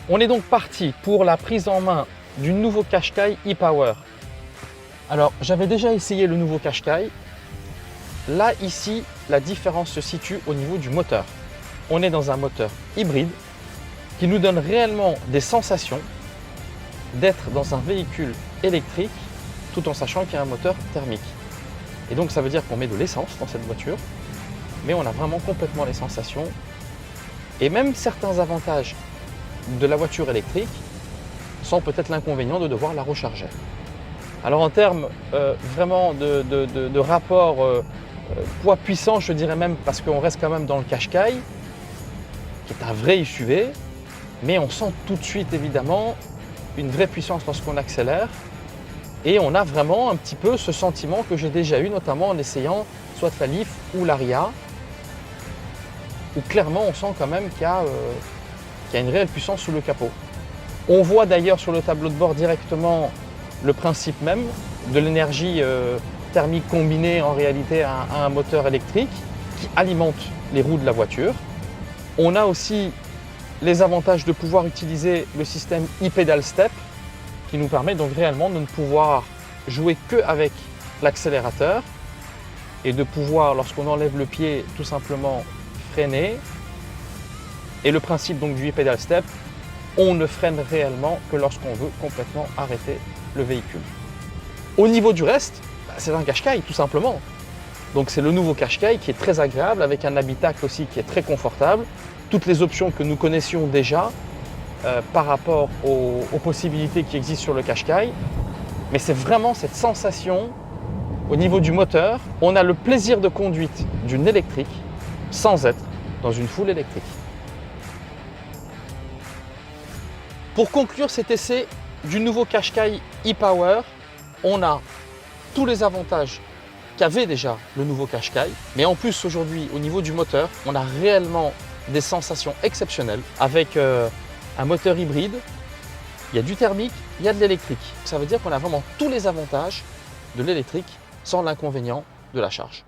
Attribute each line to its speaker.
Speaker 1: On est donc parti pour la prise en main du nouveau Qashqai e-Power. Alors, j'avais déjà essayé le nouveau Qashqai. Là, ici, la différence se situe au niveau du moteur. On est dans un moteur hybride qui nous donne réellement des sensations d'être dans un véhicule électrique tout en sachant qu'il y a un moteur thermique. Et donc, ça veut dire qu'on met de l'essence dans cette voiture, mais on a vraiment complètement les sensations et même certains avantages de la voiture électrique sans peut-être l'inconvénient de devoir la recharger. Alors en termes vraiment de rapport poids-puissance, je dirais même, parce qu'on reste quand même dans le Qashqai, qui est un vrai SUV, mais on sent tout de suite évidemment une vraie puissance lorsqu'on accélère et on a vraiment un petit peu ce sentiment que j'ai déjà eu, notamment en essayant soit la Leaf ou l'Ariya, où clairement on sent quand même qu'il y a une réelle puissance sous le capot. On voit d'ailleurs sur le tableau de bord directement le principe même de l'énergie thermique combinée en réalité à un moteur électrique qui alimente les roues de la voiture. On a aussi les avantages de pouvoir utiliser le système e-pedal step qui nous permet donc réellement de ne pouvoir jouer qu'avec l'accélérateur et de pouvoir, lorsqu'on enlève le pied, tout simplement freiner. Et le principe donc du e-pedal step, on ne freine réellement que lorsqu'on veut complètement arrêter le véhicule. Au niveau du reste, c'est un Qashqai tout simplement. Donc c'est le nouveau Qashqai qui est très agréable avec un habitacle aussi qui est très confortable. Toutes les options que nous connaissions déjà par rapport aux possibilités qui existent sur le Qashqai. Mais c'est vraiment cette sensation au niveau du moteur. On a le plaisir de conduite d'une électrique sans être dans une foule électrique. Pour conclure cet essai du nouveau Qashqai e-Power, on a tous les avantages qu'avait déjà le nouveau Qashqai, mais en plus aujourd'hui au niveau du moteur, on a réellement des sensations exceptionnelles avec un moteur hybride, il y a du thermique, il y a de l'électrique. Ça veut dire qu'on a vraiment tous les avantages de l'électrique sans l'inconvénient de la charge.